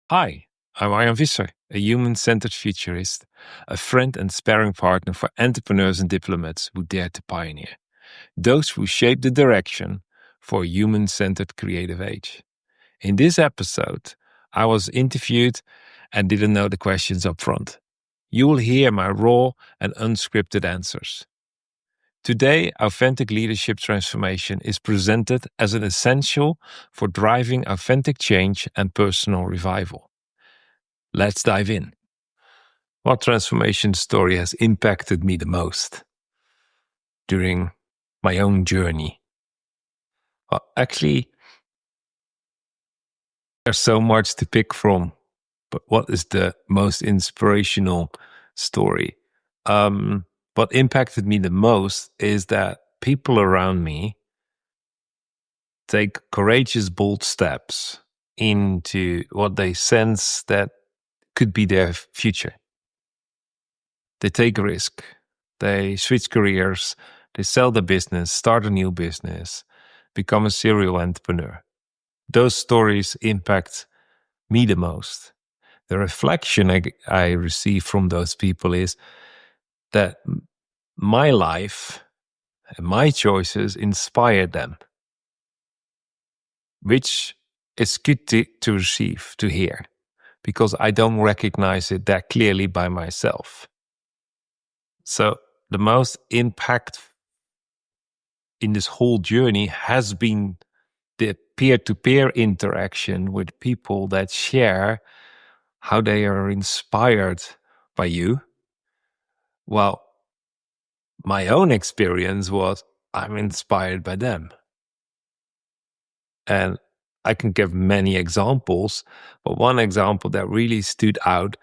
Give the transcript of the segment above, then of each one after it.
Hi, I'm Arjan Visser, a human-centered futurist, a friend and sparring partner for entrepreneurs and diplomats who dare to pioneer, those who shape the direction for a human-centered creative age. In this episode, I was interviewed and didn't know the questions up front. You will hear my raw and unscripted answers. Today, authentic leadership transformation is presented as an essential for driving authentic change and personal revival. Let's dive in. What transformation story has impacted me the most during my own journey? Well, actually, there's so much to pick from, but what is the most inspirational story? What impacted me the most is that people around me take courageous, bold steps into what they sense that could be their future. They take a risk. They switch careers. They sell the business, start a new business, become a serial entrepreneur. Those stories impact me the most. The reflection I receive from those people is that my life and my choices inspire them, which is good to receive, to hear, because I don't recognize it that clearly by myself. So the most impact in this whole journey has been the peer-to-peer interaction with people that share how they are inspired by you. Well, my own experience was I'm inspired by them. And I can give many examples, but one example that really stood out,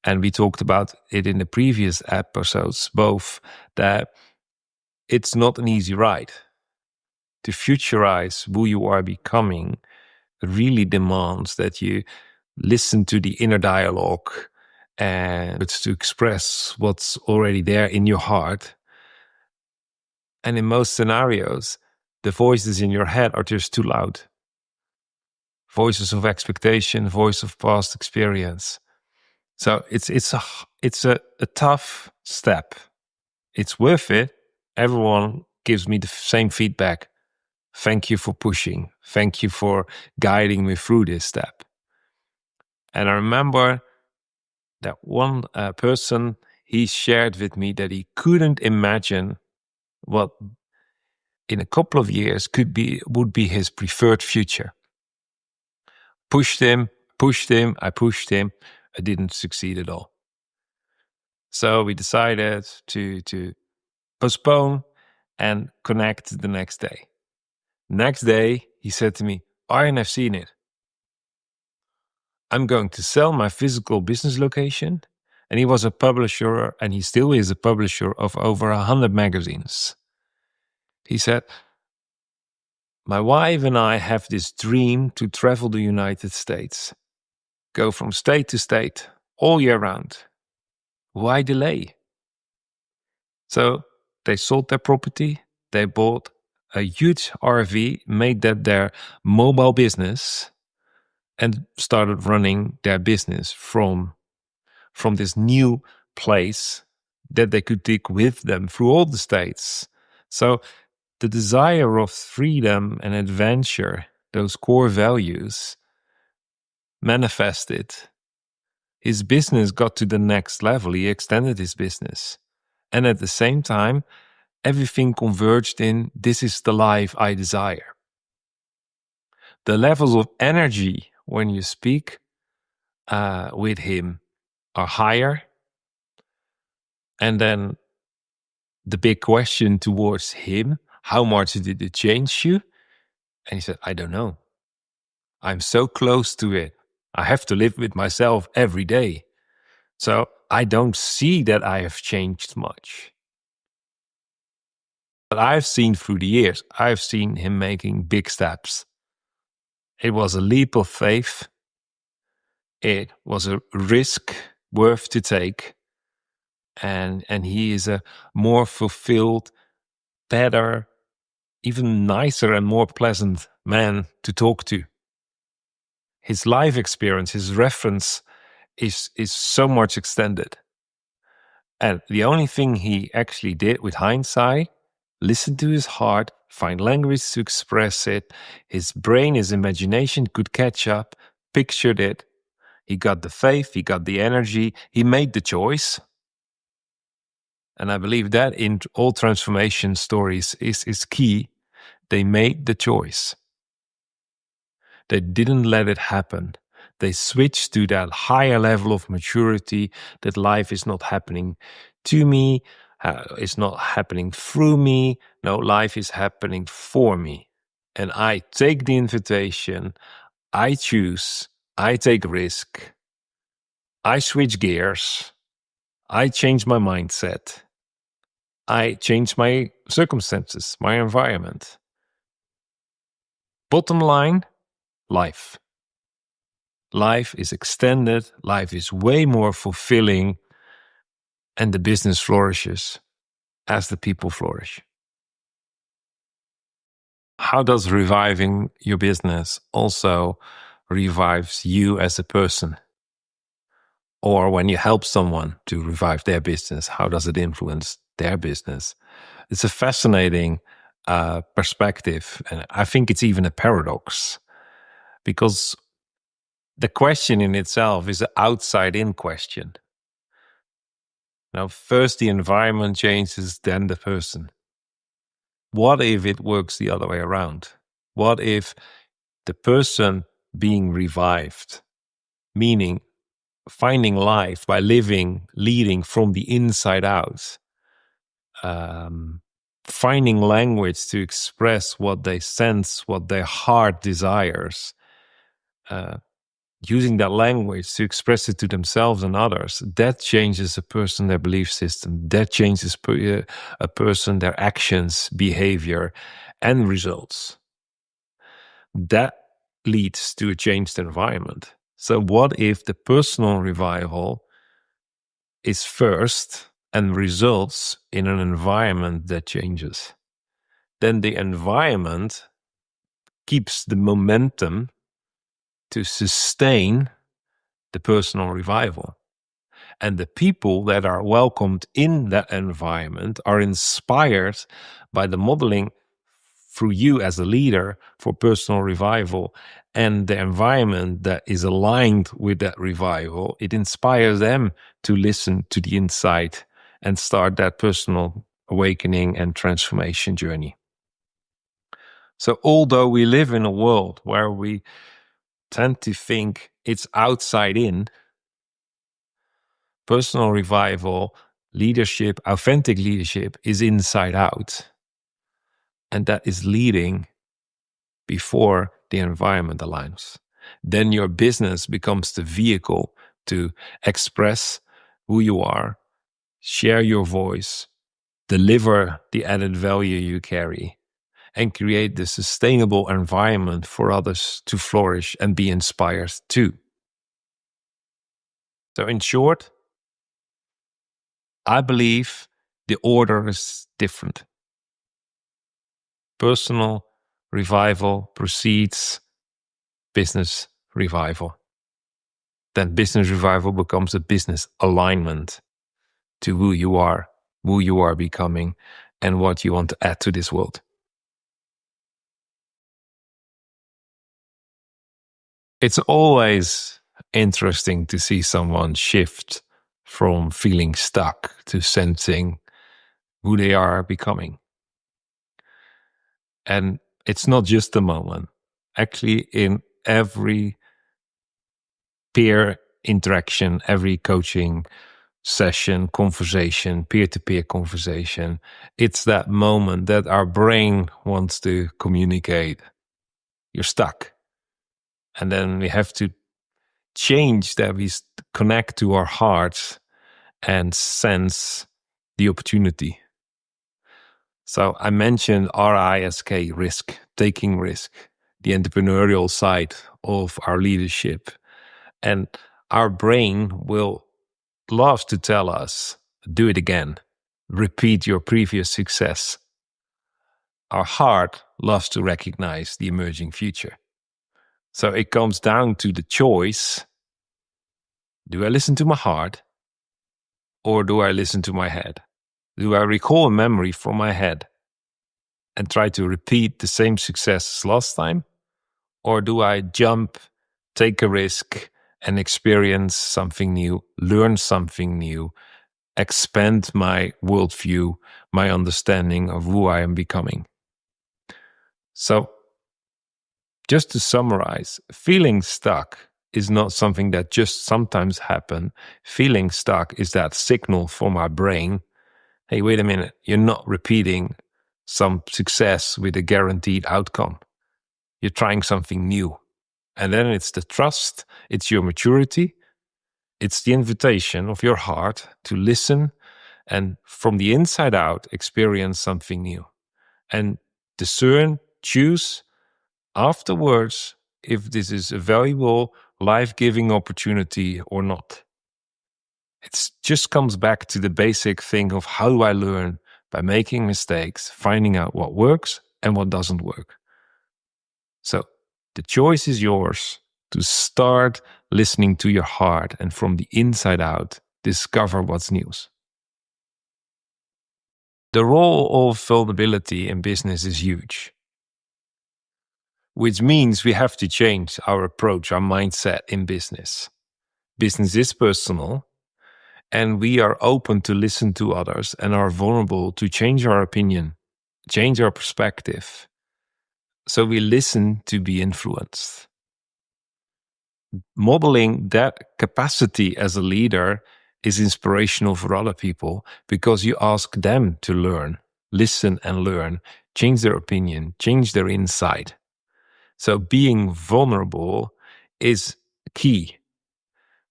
and we talked about it in the previous episodes, both, that it's not an easy ride. To futurize who you are becoming really demands that you listen to the inner dialogue and it's to express what's already there in your heart. And in most scenarios, the voices in your head are just too loud. Voices of expectation, voice of past experience. So it's a tough step. It's worth it. Everyone gives me the same feedback. Thank you for pushing. Thank you for guiding me through this step. And I remember that one person, he shared with me that he couldn't imagine what in a couple of years would be his preferred future. Pushed him, I pushed him. I didn't succeed at all. So we decided to postpone and connect the next day. Next day, he said to me, Arjen, I've seen it. I'm going to sell my physical business location. And he was a publisher, and he still is a publisher of over 100 magazines. He said, my wife and I have this dream to travel the United States, go from state to state all year round. Why delay? So they sold their property, they bought a huge RV, made that their mobile business, and started running their business from this new place that they could take with them through all the states. So the desire of freedom and adventure, those core values, manifested. His business got to the next level. He extended his business. And at the same time, everything converged in, this is the life I desire. The levels of energy when you speak with him are higher. And then the big question towards him, how much did it change you? And he said, I don't know. I'm so close to it. I have to live with myself every day. So I don't see that I have changed much. But I've seen through the years, I've seen him making big steps. It was a leap of faith. It was a risk worth to take. And he is a more fulfilled, better, even nicer and more pleasant man to talk to. his life experience, his reference is so much extended. And the only thing he actually did with hindsight, listen to his heart, find language to express it. His brain, his imagination could catch up, pictured it. He got the faith, he got the energy, he made the choice. And I believe that in all transformation stories is key. They made the choice. They didn't let it happen. They switched to that higher level of maturity, that life is not happening to me, it's not happening through me. No, life is happening for me. And I take the invitation, I choose, I take risk, I switch gears, I change my mindset, I change my circumstances, my environment. Bottom line, life. Life is extended, life is way more fulfilling, and the business flourishes as the people flourish. How does reviving your business also revives you as a person? Or when you help someone to revive their business, how does it influence their business? It's a fascinating perspective. And I think it's even a paradox, because the question in itself is an outside-in question. Now, first the environment changes, then the person. What if it works the other way around? What if the person being revived, meaning finding life by living, leading from the inside out, finding language to express what they sense, what their heart desires, using that language to express it to themselves and others, that changes a person, their belief system. That changes a person, their actions, behavior, and results. That leads to a changed environment. So what if the personal revival is first and results in an environment that changes? Then the environment keeps the momentum to sustain the personal revival. And the people that are welcomed in that environment are inspired by the modeling through you as a leader for personal revival, and the environment that is aligned with that revival. It inspires them to listen to the insight and start that personal awakening and transformation journey. So although we live in a world where we tend to think it's outside in, personal revival, leadership, authentic leadership is inside out. And that is leading before the environment aligns. Then your business becomes the vehicle to express who you are, share your voice, deliver the added value you carry, and create the sustainable environment for others to flourish and be inspired too. So in short, I believe the order is different. Personal revival precedes business revival. Then business revival becomes a business alignment to who you are becoming, and what you want to add to this world. It's always interesting to see someone shift from feeling stuck to sensing who they are becoming. And it's not just a moment. Actually, in every peer interaction, every coaching session, conversation, peer-to-peer conversation, it's that moment that our brain wants to communicate. You're stuck. And then we have to change that, we connect to our hearts and sense the opportunity. So I mentioned RISK, risk, taking risk, the entrepreneurial side of our leadership. And our brain will love to tell us, do it again, repeat your previous success. Our heart loves to recognize the emerging future. So it comes down to the choice. Do I listen to my heart or do I listen to my head? Do I recall a memory from my head and try to repeat the same success as last time? Or do I jump, take a risk, and experience something new, learn something new, expand my worldview, my understanding of who I am becoming? So, just to summarize, feeling stuck is not something that just sometimes happen. Feeling stuck is that signal for my brain. Hey, wait a minute, you're not repeating some success with a guaranteed outcome. You're trying something new. And then it's the trust, it's your maturity, it's the invitation of your heart to listen and from the inside out experience something new. And discern, choose afterwards if this is a valuable, life-giving opportunity or not. It just comes back to the basic thing of how do I learn? By making mistakes, finding out what works and what doesn't work. So the choice is yours to start listening to your heart and from the inside out, discover what's new. The role of vulnerability in business is huge, which means we have to change our approach, our mindset in business. Business is personal, and we are open to listen to others and are vulnerable to change our opinion, change our perspective. So we listen to be influenced. Modeling that capacity as a leader is inspirational for other people because you ask them to learn, listen and learn, change their opinion, change their insight. So being vulnerable is key.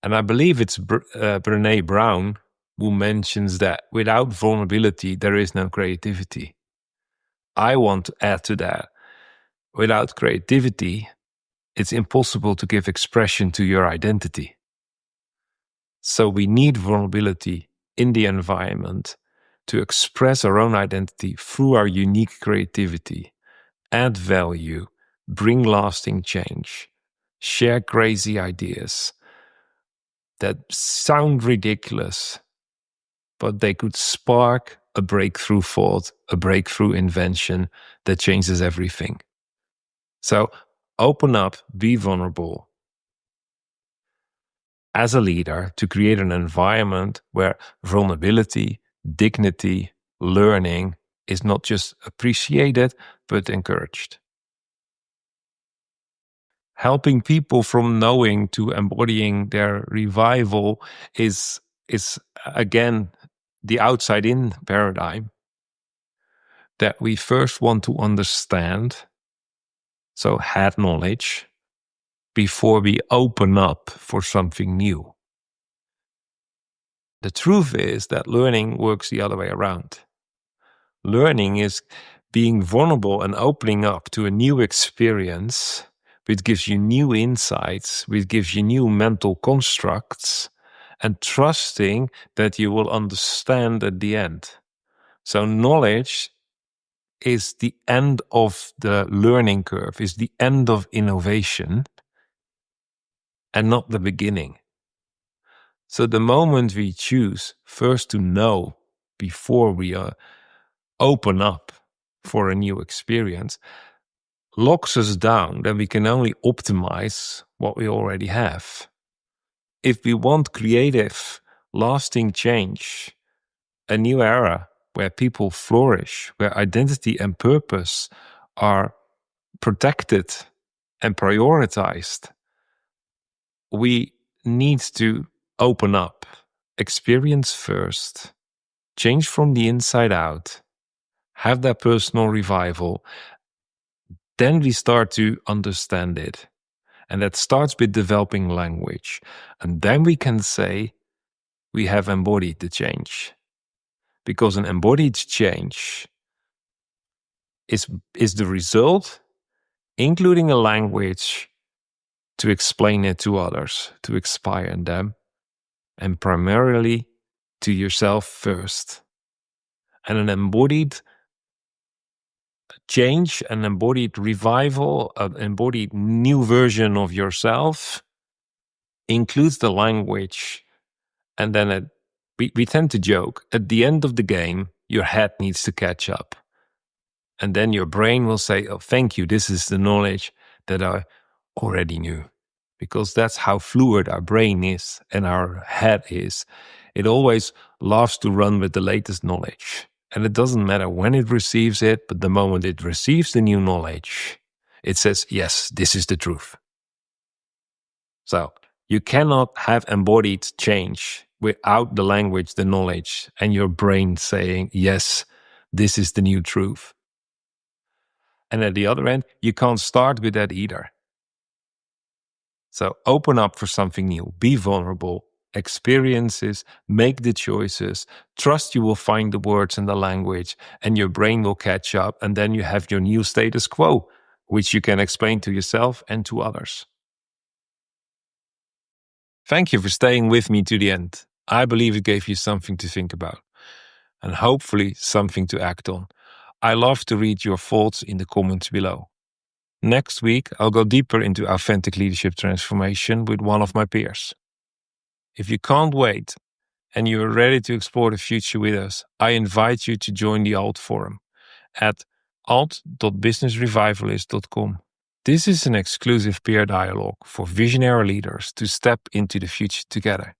And I believe it's Brené Brown who mentions that without vulnerability, there is no creativity. I want to add to that. Without creativity, it's impossible to give expression to your identity. So we need vulnerability in the environment to express our own identity through our unique creativity, add value, bring lasting change, share crazy ideas that sound ridiculous, but they could spark a breakthrough thought, a breakthrough invention that changes everything. So open up, be vulnerable as a leader to create an environment where vulnerability, dignity, learning is not just appreciated, but encouraged. Helping people from knowing to embodying their revival is again the outside in paradigm that we first want to understand, so head knowledge, before we open up for something new. The truth is that learning works the other way around. Learning is being vulnerable and opening up to a new experience, which gives you new insights, which gives you new mental constructs, and trusting that you will understand at the end. So knowledge is the end of the learning curve, is the end of innovation, and not the beginning. So the moment we choose first to know before we open up for a new experience, locks us down, then we can only optimize what we already have. If we want creative, lasting change, a new era where people flourish, where identity and purpose are protected and prioritized, we need to open up, experience first, change from the inside out, have that personal revival. Then we start to understand it. And that starts with developing language. And then we can say we have embodied the change. Because an embodied change is the result, including a language to explain it to others, to inspire them, and primarily to yourself first. And an embodied change, an embodied revival, an embodied new version of yourself includes the language. And then we tend to joke, at the end of the game, your head needs to catch up. And then your brain will say, oh, thank you. This is the knowledge that I already knew. Because that's how fluid our brain is and our head is. It always loves to run with the latest knowledge. And it doesn't matter when it receives it, but the moment it receives the new knowledge, it says, yes, this is the truth. So you cannot have embodied change without the language, the knowledge, and your brain saying, yes, this is the new truth. And at the other end, you can't start with that either. So open up for something new, be vulnerable, experiences, make the choices, trust you will find the words and the language, and your brain will catch up. And then you have your new status quo, which you can explain to yourself and to others. Thank you for staying with me to the end. I believe it gave you something to think about and hopefully something to act on. I love to read your thoughts in the comments below. Next week, I'll go deeper into authentic leadership transformation with one of my peers. If you can't wait and you're ready to explore the future with us, I invite you to join the A.L.T forum at alt.businessrevivalist.com. This is an exclusive peer dialogue for visionary leaders to step into the future together.